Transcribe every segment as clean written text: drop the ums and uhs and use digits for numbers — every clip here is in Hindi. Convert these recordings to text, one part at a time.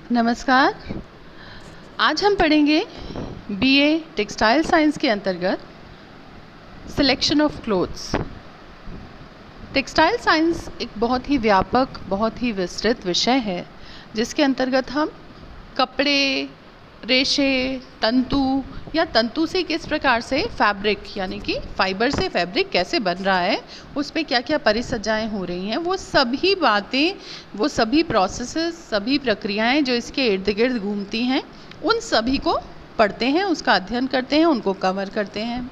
नमस्कार। आज हम पढ़ेंगे बीए टेक्सटाइल साइंस के अंतर्गत selection of clothes. Textile science एक बहुत ही व्यापक, बहुत ही विस्तृत विषय है जिसके अंतर्गत हम कपड़े, रेशे, तंतु या तंतु से किस प्रकार से फैब्रिक यानी कि फाइबर से फैब्रिक कैसे बन रहा है, उस पर क्या क्या परिसज्जाएं हो रही हैं, वो सभी बातें, वो सभी प्रोसेसेस, सभी प्रक्रियाएं जो इसके इर्द गिर्द घूमती हैं, उन सभी को पढ़ते हैं, उसका अध्ययन करते हैं, उनको कवर करते हैं।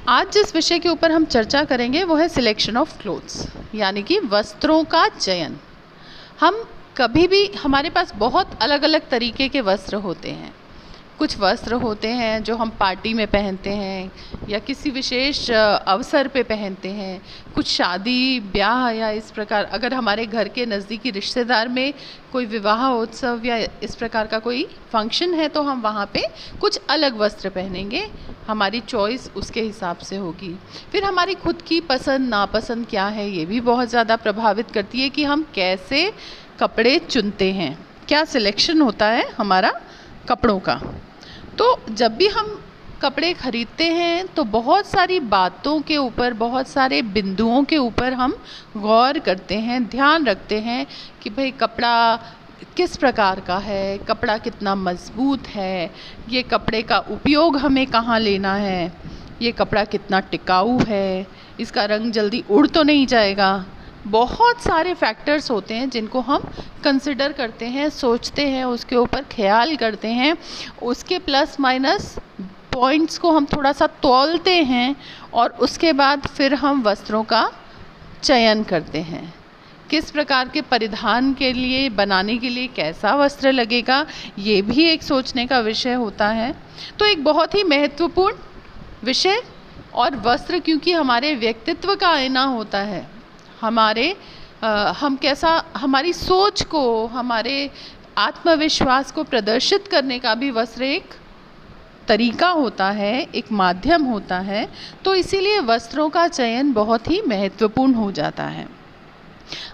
आज जिस विषय के ऊपर हम चर्चा करेंगे वो है सिलेक्शन ऑफ क्लोथ्स, यानी कि वस्त्रों का चयन। हम कभी भी, हमारे पास बहुत अलग अलग तरीके के वस्त्र होते हैं। कुछ वस्त्र होते हैं जो हम पार्टी में पहनते हैं या किसी विशेष अवसर पे पहनते हैं। कुछ शादी ब्याह या इस प्रकार, अगर हमारे घर के नज़दीकी रिश्तेदार में कोई विवाह उत्सव या इस प्रकार का कोई फंक्शन है तो हम वहाँ पे कुछ अलग वस्त्र पहनेंगे, हमारी चॉइस उसके हिसाब से होगी। फिर हमारी खुद की पसंद नापसंद क्या है, ये भी बहुत ज़्यादा प्रभावित करती है कि हम कैसे कपड़े चुनते हैं, क्या सिलेक्शन होता है हमारा कपड़ों का। तो जब भी हम कपड़े खरीदते हैं तो बहुत सारी बातों के ऊपर, बहुत सारे बिंदुओं के ऊपर हम गौर करते हैं, ध्यान रखते हैं कि भाई कपड़ा किस प्रकार का है, कपड़ा कितना मजबूत है, ये कपड़े का उपयोग हमें कहाँ लेना है, ये कपड़ा कितना टिकाऊ है, इसका रंग जल्दी उड़ तो नहीं जाएगा। बहुत सारे फैक्टर्स होते हैं जिनको हम कंसिडर करते हैं, सोचते हैं, उसके ऊपर ख्याल करते हैं, उसके प्लस माइनस पॉइंट्स को हम थोड़ा सा तौलते हैं और उसके बाद फिर हम वस्त्रों का चयन करते हैं। किस प्रकार के परिधान के लिए, बनाने के लिए कैसा वस्त्र लगेगा, ये भी एक सोचने का विषय होता है। तो एक बहुत ही महत्वपूर्ण विषय, और वस्त्र क्योंकि हमारे व्यक्तित्व का आईना होता है, हम कैसा, हमारी सोच को, हमारे आत्मविश्वास को प्रदर्शित करने का भी वस्त्र एक तरीका होता है, एक माध्यम होता है। तो इसीलिए वस्त्रों का चयन बहुत ही महत्वपूर्ण हो जाता है।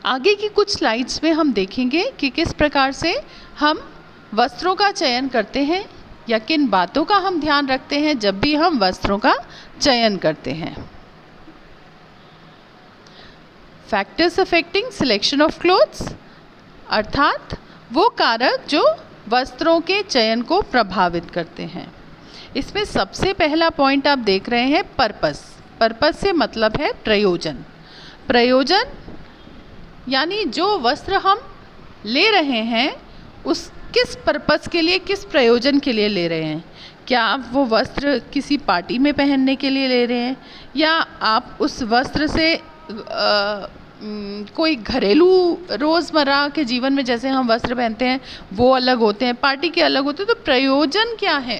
आगे की कुछ स्लाइड्स में हम देखेंगे कि किस प्रकार से हम वस्त्रों का चयन करते हैं या किन बातों का हम ध्यान रखते हैं जब भी हम वस्त्रों का चयन करते हैं। Factors affecting selection of clothes, अर्थात वो कारक जो वस्त्रों के चयन को प्रभावित करते हैं। इसमें सबसे पहला पॉइंट आप देख रहे हैं पर्पस। पर्पस से मतलब है प्रयोजन। प्रयोजन यानी जो वस्त्र हम ले रहे हैं उस किस पर्पस के लिए, किस प्रयोजन के लिए ले रहे हैं। क्या आप वो वस्त्र किसी पार्टी में पहनने के लिए ले रहे हैं, या आप उस वस्त्र से कोई घरेलू रोज़मर्रा के जीवन में जैसे हम वस्त्र पहनते हैं वो अलग होते हैं, पार्टी के अलग होते हैं। तो प्रयोजन क्या है,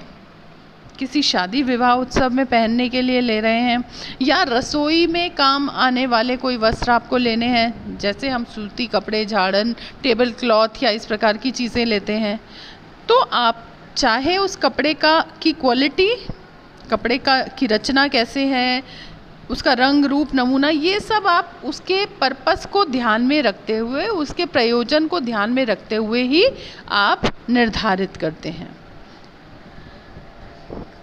किसी शादी विवाह उत्सव में पहनने के लिए ले रहे हैं, या रसोई में काम आने वाले कोई वस्त्र आपको लेने हैं, जैसे हम सूती कपड़े, झाड़न, टेबल क्लॉथ या इस प्रकार की चीज़ें लेते हैं। तो आप चाहे उस कपड़े की क्वालिटी, कपड़े की रचना कैसे है, उसका रंग रूप नमूना, ये सब आप उसके पर्पस को ध्यान में रखते हुए, उसके प्रयोजन को ध्यान में रखते हुए ही आप निर्धारित करते हैं।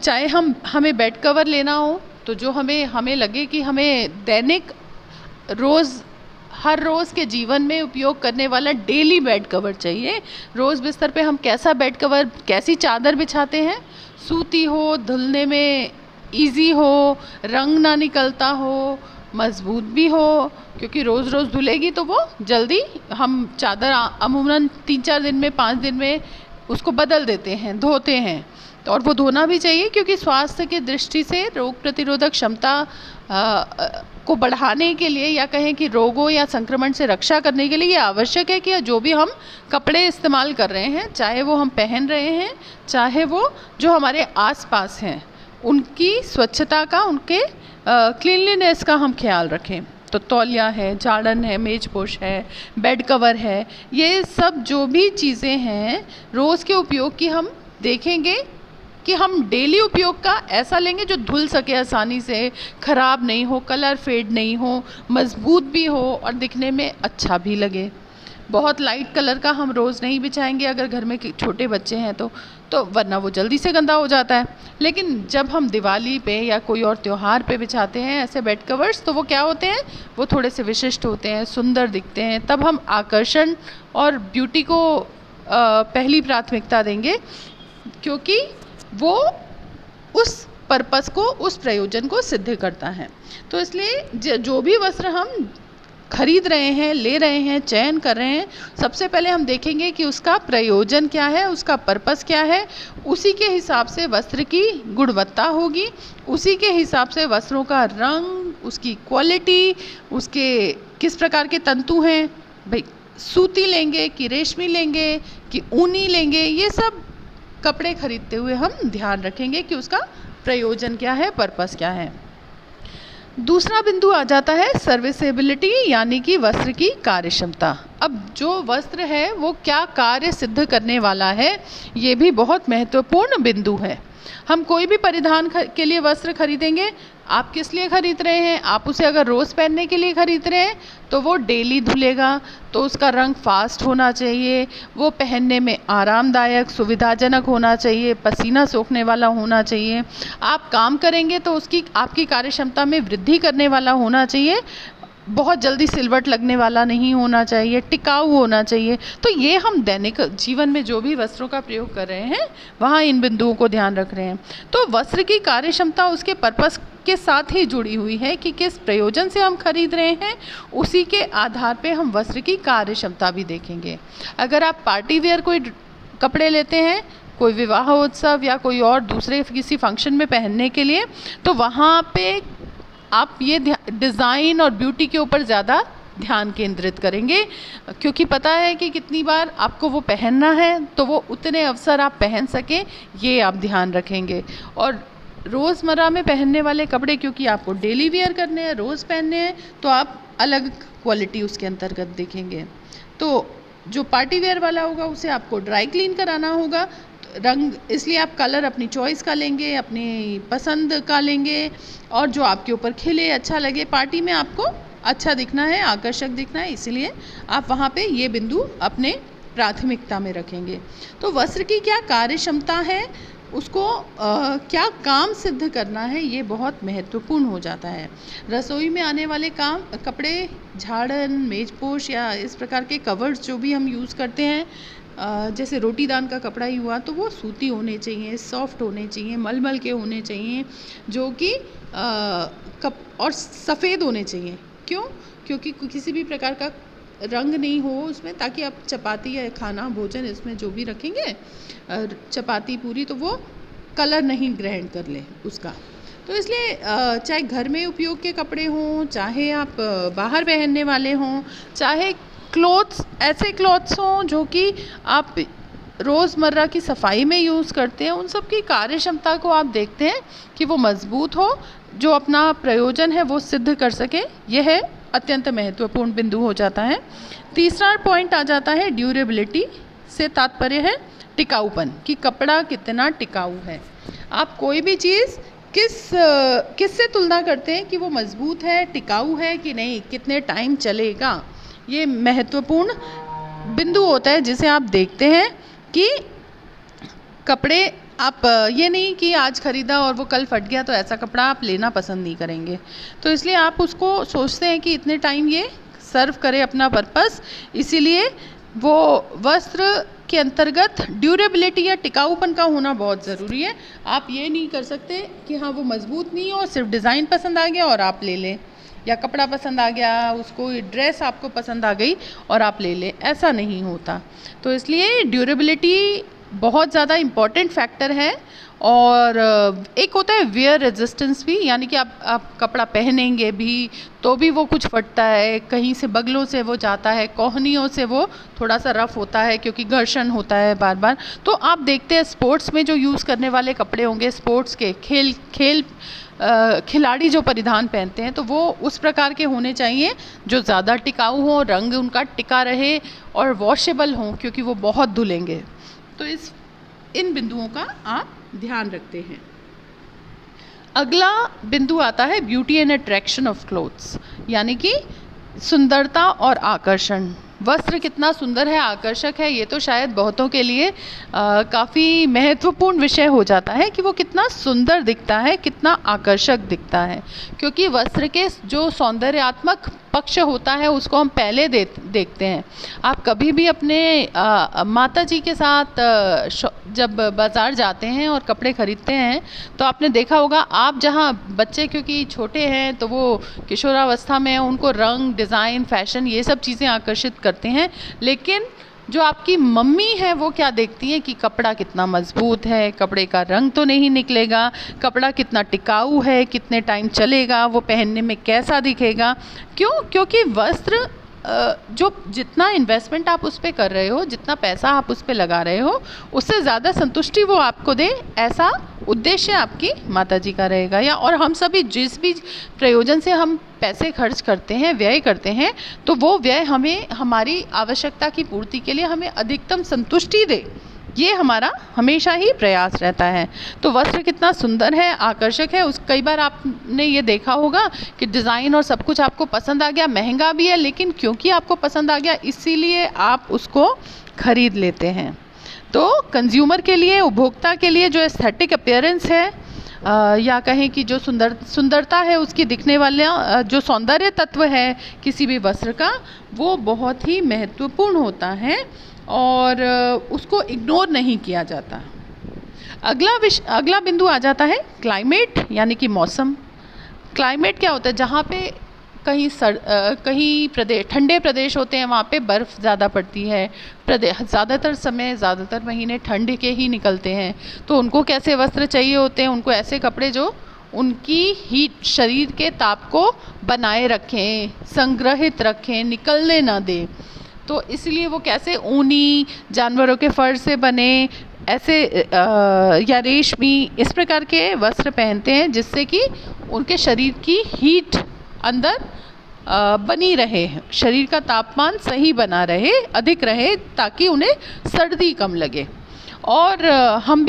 चाहे हमें बेड कवर लेना हो तो जो हमें लगे कि हमें दैनिक हर रोज़ के जीवन में उपयोग करने वाला डेली बेड कवर चाहिए। रोज़ बिस्तर पे हम कैसा बेड कवर, कैसी चादर बिछाते हैं, सूती हो, धुलने में इजी हो, रंग ना निकलता हो, मजबूत भी हो, क्योंकि रोज़ रोज़ धुलेगी तो वो जल्दी, हम चादर अमूमन 3-4 दिन में, 5 दिन में उसको बदल देते हैं, धोते हैं। तो और वो धोना भी चाहिए क्योंकि स्वास्थ्य की दृष्टि से रोग प्रतिरोधक क्षमता को बढ़ाने के लिए, या कहें कि रोगों या संक्रमण से रक्षा करने के लिए ये आवश्यक है कि जो भी हम कपड़े इस्तेमाल कर रहे हैं, चाहे वो हम पहन रहे हैं, चाहे वो जो हमारे आसपास हैं, उनकी स्वच्छता का, उनके क्लीनलीनेस का हम ख्याल रखें। तो तौलिया है, झाड़न है, मेजपोश है, बेड कवर है, ये सब जो भी चीज़ें हैं रोज़ के उपयोग की, हम देखेंगे कि हम डेली उपयोग का ऐसा लेंगे जो धुल सके आसानी से, ख़राब नहीं हो, कलर फेड नहीं हो, मज़बूत भी हो और दिखने में अच्छा भी लगे। बहुत लाइट कलर का हम रोज़ नहीं बिछाएंगे अगर घर में छोटे बच्चे हैं तो वरना वो जल्दी से गंदा हो जाता है। लेकिन जब हम दिवाली पे या कोई और त्यौहार पे बिछाते हैं ऐसे बेड कवर्स, तो वो क्या होते हैं, वो थोड़े से विशिष्ट होते हैं, सुंदर दिखते हैं। तब हम आकर्षण और ब्यूटी को पहली प्राथमिकता देंगे, क्योंकि वो उस पर्पस को, उस प्रयोजन को सिद्ध करता है। तो इसलिए जो भी वस्त्र हम खरीद रहे हैं, ले रहे हैं, चयन कर रहे हैं, सबसे पहले हम देखेंगे कि उसका प्रयोजन क्या है, उसका पर्पस क्या है। उसी के हिसाब से वस्त्र की गुणवत्ता होगी, उसी के हिसाब से वस्त्रों का रंग, उसकी क्वालिटी, उसके किस प्रकार के तंतु हैं, भाई सूती लेंगे कि रेशमी लेंगे कि ऊनी लेंगे, ये सब कपड़े खरीदते हुए हम ध्यान रखेंगे कि उसका प्रयोजन क्या है, पर्पस क्या है। दूसरा बिंदु आ जाता है सर्विसेबिलिटी, यानी कि वस्त्र की कार्यक्षमता। अब जो वस्त्र है वो क्या कार्य सिद्ध करने वाला है, ये भी बहुत महत्वपूर्ण बिंदु है। हम कोई भी परिधान के लिए वस्त्र खरीदेंगे, आप किस लिए खरीद रहे हैं, आप उसे अगर रोज़ पहनने के लिए खरीद रहे हैं तो वो डेली धुलेगा, तो उसका रंग फास्ट होना चाहिए, वो पहनने में आरामदायक, सुविधाजनक होना चाहिए, पसीना सोखने वाला होना चाहिए। आप काम करेंगे तो उसकी आपकी कार्यक्षमता में वृद्धि करने वाला होना चाहिए, बहुत जल्दी सिलवट लगने वाला नहीं होना चाहिए, टिकाऊ होना चाहिए। तो ये हम दैनिक जीवन में जो भी वस्त्रों का प्रयोग कर रहे हैं वहाँ इन बिंदुओं को ध्यान रख रहे हैं। तो वस्त्र की कार्यक्षमता उसके पर्पस के साथ ही जुड़ी हुई है कि किस प्रयोजन से हम खरीद रहे हैं, उसी के आधार पे हम वस्त्र की कार्यक्षमता भी देखेंगे। अगर आप पार्टी वेयर कोई कपड़े लेते हैं, कोई विवाह उत्सव या कोई और दूसरे किसी फंक्शन में पहनने के लिए, तो वहाँ पे आप ये डिज़ाइन और ब्यूटी के ऊपर ज़्यादा ध्यान केंद्रित करेंगे, क्योंकि पता है कि कितनी बार आपको वो पहनना है, तो वो उतने अवसर आप पहन सकें, ये आप ध्यान रखेंगे। और रोज़मर्रा में पहनने वाले कपड़े, क्योंकि आपको डेली वेयर करने हैं, रोज़ पहनने हैं, तो आप अलग क्वालिटी उसके अंतर्गत देखेंगे। तो जो पार्टी वेयर वाला होगा उसे आपको ड्राई क्लीन कराना होगा, रंग, इसलिए आप कलर अपनी चॉइस का लेंगे, अपनी पसंद का लेंगे, और जो आपके ऊपर खिले, अच्छा लगे, पार्टी में आपको अच्छा दिखना है, आकर्षक दिखना है, इसीलिए आप वहाँ पे ये बिंदु अपने प्राथमिकता में रखेंगे। तो वस्त्र की क्या कार्य क्षमता है, उसको क्या काम सिद्ध करना है, ये बहुत महत्वपूर्ण हो जाता है। रसोई में आने वाले काम, कपड़े, झाड़न, मेजपोश या इस प्रकार के कवर्स जो भी हम यूज़ करते हैं, जैसे रोटीदान का कपड़ा ही हुआ, तो वो सूती होने चाहिए, सॉफ्ट होने चाहिए, मलमल के होने चाहिए, जो कि और सफ़ेद होने चाहिए। क्यों? क्योंकि किसी भी प्रकार का रंग नहीं हो उसमें, ताकि आप चपाती या खाना, भोजन इसमें जो भी रखेंगे, चपाती पूरी, तो वो कलर नहीं ग्रहण कर ले उसका। तो इसलिए चाहे घर में उपयोग के कपड़े हों, चाहे आप बाहर पहनने वाले हों, चाहे क्लॉथ्स, ऐसे क्लॉथ्स हों जो कि आप रोज़मर्रा की सफाई में यूज़ करते हैं, उन सब की कार्य क्षमता को आप देखते हैं कि वो मज़बूत हो, जो अपना प्रयोजन है वो सिद्ध कर सके। यह अत्यंत महत्वपूर्ण बिंदु हो जाता है। तीसरा पॉइंट आ जाता है ड्यूरेबिलिटी, से तात्पर्य है टिकाऊपन, कि कपड़ा कितना टिकाऊ है। आप कोई भी चीज़ किससे तुलना करते हैं कि वो मज़बूत है, टिकाऊ है कि नहीं, कितने टाइम चलेगा, ये महत्वपूर्ण बिंदु होता है जिसे आप देखते हैं कि कपड़े, आप ये नहीं कि आज ख़रीदा और वो कल फट गया तो ऐसा कपड़ा आप लेना पसंद नहीं करेंगे। तो इसलिए आप उसको सोचते हैं कि इतने टाइम ये सर्व करे अपना पर्पस, इसीलिए वो वस्त्र के अंतर्गत ड्यूरेबिलिटी या टिकाऊपन का होना बहुत ज़रूरी है। आप ये नहीं कर सकते कि हाँ वो मज़बूत नहीं हो, सिर्फ डिज़ाइन पसंद आ गया और आप ले लें, या कपड़ा पसंद आ गया, उसको ड्रेस आपको पसंद आ गई और आप ले लें, ऐसा नहीं होता। तो इसलिए ड्यूरेबिलिटी बहुत ज़्यादा इम्पॉर्टेंट फैक्टर है। और एक होता है वेयर रेजिस्टेंस भी, यानी कि आप कपड़ा पहनेंगे भी तो भी वो कुछ फटता है, कहीं से बगलों से वो जाता है, कोहनियों से वो थोड़ा सा रफ़ होता है, क्योंकि घर्षण होता है बार बार। तो आप देखते हैं स्पोर्ट्स में जो यूज़ करने वाले कपड़े होंगे, स्पोर्ट्स के खिलाड़ी जो परिधान पहनते हैं, तो वो उस प्रकार के होने चाहिए जो ज़्यादा टिकाऊ हों, रंग उनका टिका रहे और वॉशेबल हों, क्योंकि वो बहुत धुलेंगे। तो इन बिंदुओं का आप ध्यान रखते हैं। अगला बिंदु आता है beauty and attraction of clothes, यानी कि सुंदरता और आकर्षण। वस्त्र कितना सुंदर है, आकर्षक है, ये तो शायद बहुतों के लिए काफ़ी महत्वपूर्ण विषय हो जाता है कि वो कितना सुंदर दिखता है, कितना आकर्षक दिखता है। क्योंकि वस्त्र के जो सौंदर्यात्मक पक्ष होता है उसको हम पहले देखते हैं। आप कभी भी अपने माता जी के साथ जब बाज़ार जाते हैं और कपड़े खरीदते हैं तो आपने देखा होगा, आप जहाँ बच्चे क्योंकि छोटे हैं तो वो किशोरावस्था में उनको रंग, डिज़ाइन, फैशन ये सब चीज़ें आकर्षित करते हैं, लेकिन जो आपकी मम्मी है वो क्या देखती हैं कि कपड़ा कितना मजबूत है, कपड़े का रंग तो नहीं निकलेगा, कपड़ा कितना टिकाऊ है, कितने टाइम चलेगा, वो पहनने में कैसा दिखेगा। क्यों? क्योंकि वस्त्र जो जितना इन्वेस्टमेंट आप उस पर कर रहे हो, जितना पैसा आप उस पर लगा रहे हो, उससे ज़्यादा संतुष्टि वो आपको दे, ऐसा उद्देश्य आपकी माताजी का रहेगा। या और हम सभी जिस भी प्रयोजन से हम पैसे खर्च करते हैं, व्यय करते हैं, तो वो व्यय हमें हमारी आवश्यकता की पूर्ति के लिए हमें अधिकतम संतुष्टि दे, ये हमारा हमेशा ही प्रयास रहता है। तो वस्त्र कितना सुंदर है, आकर्षक है। कई बार आपने ये देखा होगा कि डिज़ाइन और सब कुछ आपको पसंद आ गया, महंगा भी है, लेकिन क्योंकि आपको पसंद आ गया इसीलिए आप उसको खरीद लेते हैं। तो कंज्यूमर के लिए, उपभोक्ता के लिए जो एस्थेटिक अपीयरेंस है या कहें कि जो सुंदरता है, उसकी दिखने वाला जो सौंदर्य तत्व है किसी भी वस्त्र का, वो बहुत ही महत्वपूर्ण होता है और उसको इग्नोर नहीं किया जाता। अगला बिंदु आ जाता है क्लाइमेट, यानी कि मौसम। क्लाइमेट क्या होता है? जहाँ पे कहीं ठंडे प्रदेश होते हैं वहाँ पे बर्फ़ ज़्यादा पड़ती है, ज़्यादातर महीने ठंड के ही निकलते हैं, तो उनको कैसे वस्त्र चाहिए होते हैं? उनको ऐसे कपड़े जो उनकी हीट, शरीर के ताप को बनाए रखें, संग्रहित रखें, निकलने ना दें। तो इसलिए वो कैसे ऊनी, जानवरों के फर से बने ऐसे या रेशमी, इस प्रकार के वस्त्र पहनते हैं जिससे कि उनके शरीर की हीट अंदर बनी रहे, शरीर का तापमान सही बना रहे, अधिक रहे, ताकि उन्हें सर्दी कम लगे। और हम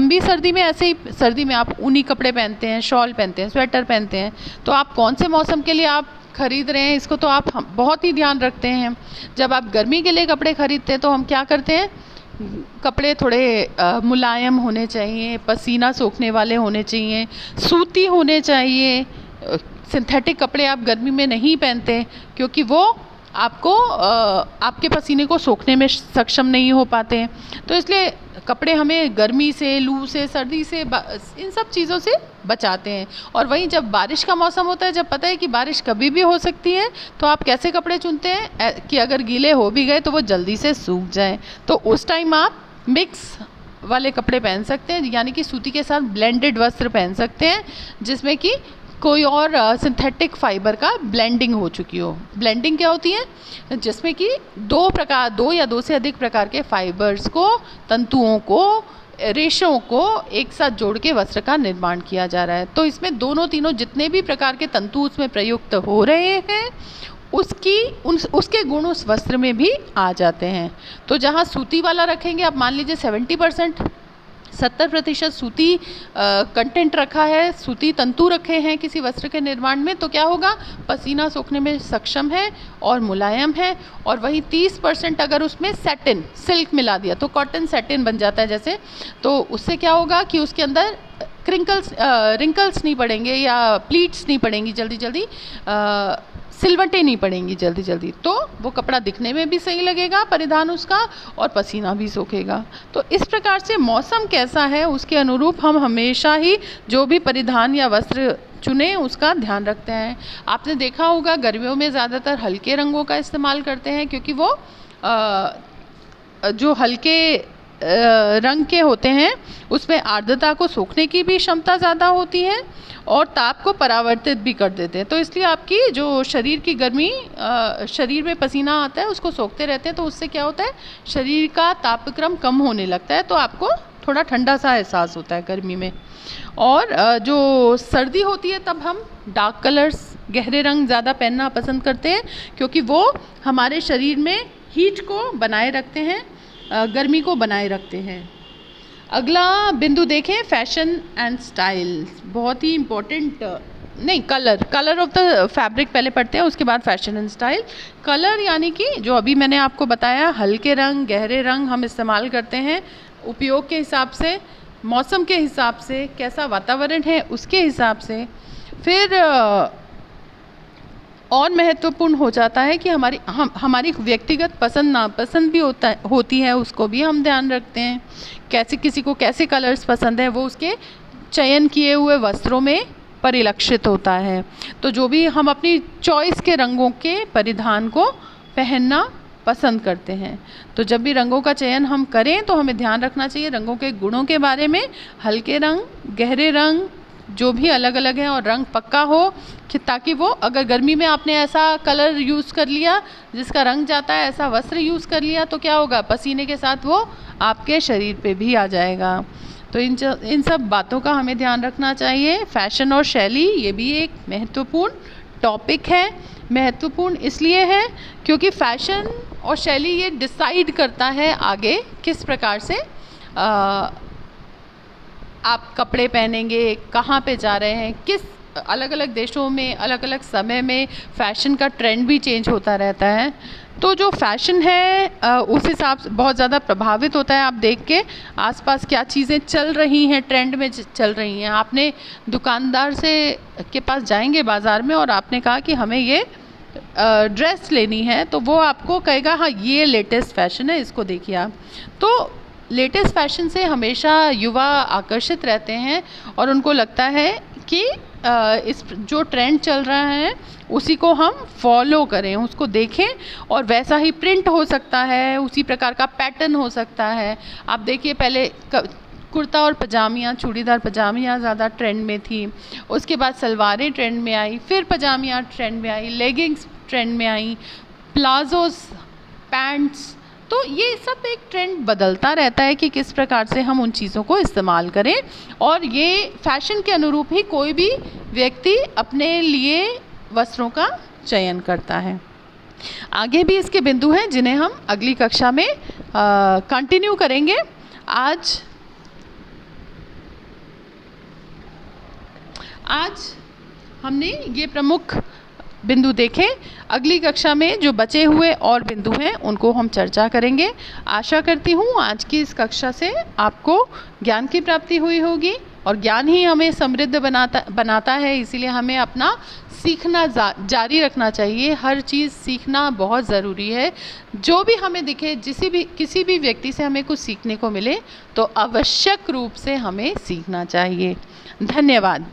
भी सर्दी में ऐसे ही, सर्दी में आप ऊनी कपड़े पहनते हैं, शॉल पहनते हैं, स्वेटर पहनते हैं। तो आप कौन से मौसम के लिए आप खरीद रहे हैं, इसको तो आप बहुत ही ध्यान रखते हैं। जब आप गर्मी के लिए कपड़े खरीदते हैं तो हम क्या करते हैं? कपड़े थोड़े मुलायम होने चाहिए, पसीना सोखने वाले होने चाहिए, सूती होने चाहिए। सिंथेटिक कपड़े आप गर्मी में नहीं पहनते क्योंकि वो आपको आपके पसीने को सोखने में सक्षम नहीं हो पाते हैं। तो इसलिए कपड़े हमें गर्मी से, लू से, सर्दी से, इन सब चीज़ों से बचाते हैं। और वहीं जब बारिश का मौसम होता है, जब पता है कि बारिश कभी भी हो सकती है, तो आप कैसे कपड़े चुनते हैं कि अगर गीले हो भी गए तो वो जल्दी से सूख जाएं। तो उस टाइम आप मिक्स वाले कपड़े पहन सकते हैं, यानी कि सूती के साथ ब्लेंडेड वस्त्र पहन सकते हैं, जिसमें कि कोई और सिंथेटिक फाइबर का ब्लेंडिंग हो चुकी हो। ब्लेंडिंग क्या होती है? जिसमें कि दो या दो से अधिक प्रकार के फाइबर्स को, तंतुओं को, रेशों को एक साथ जोड़ के वस्त्र का निर्माण किया जा रहा है। तो इसमें तीनों जितने भी प्रकार के तंतु उसमें प्रयुक्त हो रहे हैं, उसके गुण उस वस्त्र में भी आ जाते हैं। तो जहाँ सूती वाला रखेंगे, आप मान लीजिए 70% सूती कंटेंट रखा है, सूती तंतु रखे हैं किसी वस्त्र के निर्माण में, तो क्या होगा? पसीना सोखने में सक्षम है और मुलायम है। और वहीं 30% अगर उसमें सैटिन, सिल्क मिला दिया तो कॉटन सैटिन बन जाता है जैसे, तो उससे क्या होगा कि उसके अंदर रिंकल्स नहीं पड़ेंगे या प्लीट्स नहीं पड़ेंगी जल्दी, सिलवटें नहीं पड़ेंगी जल्दी, तो वो कपड़ा दिखने में भी सही लगेगा, परिधान उसका, और पसीना भी सोखेगा। तो इस प्रकार से मौसम कैसा है उसके अनुरूप हम हमेशा ही जो भी परिधान या वस्त्र चुने उसका ध्यान रखते हैं। आपने देखा होगा गर्मियों में ज़्यादातर हल्के रंगों का इस्तेमाल करते हैं, क्योंकि वो जो हल्के रंग के होते हैं उसमें आर्द्रता को सोखने की भी क्षमता ज़्यादा होती है और ताप को परावर्तित भी कर देते हैं। तो इसलिए आपकी जो शरीर की गर्मी, शरीर में पसीना आता है उसको सोखते रहते हैं, तो उससे क्या होता है? शरीर का तापक्रम कम होने लगता है, तो आपको थोड़ा ठंडा सा एहसास होता है गर्मी में। और जो सर्दी होती है तब हम डार्क कलर्स, गहरे रंग ज़्यादा पहनना पसंद करते हैं, क्योंकि वो हमारे शरीर में हीट को बनाए रखते हैं, गर्मी को बनाए रखते हैं। अगला बिंदु देखें, फैशन एंड स्टाइल। बहुत ही इम्पोर्टेंट नहीं, कलर ऑफ द फैब्रिक पहले पढ़ते हैं, उसके बाद फैशन एंड स्टाइल। कलर यानी कि जो अभी मैंने आपको बताया, हल्के रंग, गहरे रंग हम इस्तेमाल करते हैं उपयोग के हिसाब से, मौसम के हिसाब से, कैसा वातावरण है उसके हिसाब से। फिर और महत्वपूर्ण हो जाता है कि हमारी व्यक्तिगत पसंद नापसंद भी होती है, उसको भी हम ध्यान रखते हैं। कैसे किसी को कैसे कलर्स पसंद है वो उसके चयन किए हुए वस्त्रों में परिलक्षित होता है। तो जो भी हम अपनी चॉइस के रंगों के परिधान को पहनना पसंद करते हैं, तो जब भी रंगों का चयन हम करें तो हमें ध्यान रखना चाहिए रंगों के गुणों के बारे में। हल्के रंग, गहरे रंग जो भी अलग अलग हैं, और रंग पक्का हो कि ताकि वो, अगर गर्मी में आपने ऐसा कलर यूज़ कर लिया जिसका रंग जाता है, ऐसा वस्त्र यूज़ कर लिया, तो क्या होगा, पसीने के साथ वो आपके शरीर पे भी आ जाएगा। तो इन सब बातों का हमें ध्यान रखना चाहिए। फैशन और शैली ये भी एक महत्वपूर्ण टॉपिक है। महत्वपूर्ण इसलिए है क्योंकि फैशन और शैली ये डिसाइड करता है आगे किस प्रकार से आप कपड़े पहनेंगे, कहाँ पे जा रहे हैं, किस अलग अलग देशों में अलग अलग समय में फ़ैशन का ट्रेंड भी चेंज होता रहता है। तो जो फ़ैशन है उस हिसाब से बहुत ज़्यादा प्रभावित होता है। आप देख के आसपास क्या चीज़ें चल रही हैं, ट्रेंड में चल रही हैं। आपने दुकानदार से के पास जाएंगे बाज़ार में और आपने कहा कि हमें ये ड्रेस लेनी है, तो वो आपको कहेगा हाँ ये लेटेस्ट फ़ैशन है, इसको देखिए आप। तो लेटेस्ट फ़ैशन से हमेशा युवा आकर्षित रहते हैं और उनको लगता है कि इस जो ट्रेंड चल रहा है उसी को हम फॉलो करें, उसको देखें, और वैसा ही प्रिंट हो सकता है, उसी प्रकार का पैटर्न हो सकता है। आप देखिए पहले कुर्ता और पजामियाँ, चूड़ीदार पजामियाँ ज़्यादा ट्रेंड में थी, उसके बाद सलवारें ट्रेंड में आई, फिर पजामियाँ ट्रेंड में आई, लेगिंग्स ट्रेंड में आई, प्लाजोस, पैंट्स। तो ये सब एक ट्रेंड बदलता रहता है कि किस प्रकार से हम उन चीज़ों को इस्तेमाल करें, और ये फैशन के अनुरूप ही कोई भी व्यक्ति अपने लिए वस्त्रों का चयन करता है। आगे भी इसके बिंदु हैं जिन्हें हम अगली कक्षा में कंटिन्यू करेंगे। आज हमने ये प्रमुख बिंदु देखे। अगली कक्षा में जो बचे हुए और बिंदु हैं उनको हम चर्चा करेंगे। आशा करती हूँ आज की इस कक्षा से आपको ज्ञान की प्राप्ति हुई होगी, और ज्ञान ही हमें समृद्ध बनाता है। इसीलिए हमें अपना सीखना जारी रखना चाहिए। हर चीज़ सीखना बहुत ज़रूरी है। जो भी हमें दिखे, किसी भी व्यक्ति से हमें कुछ सीखने को मिले तो आवश्यक रूप से हमें सीखना चाहिए। धन्यवाद।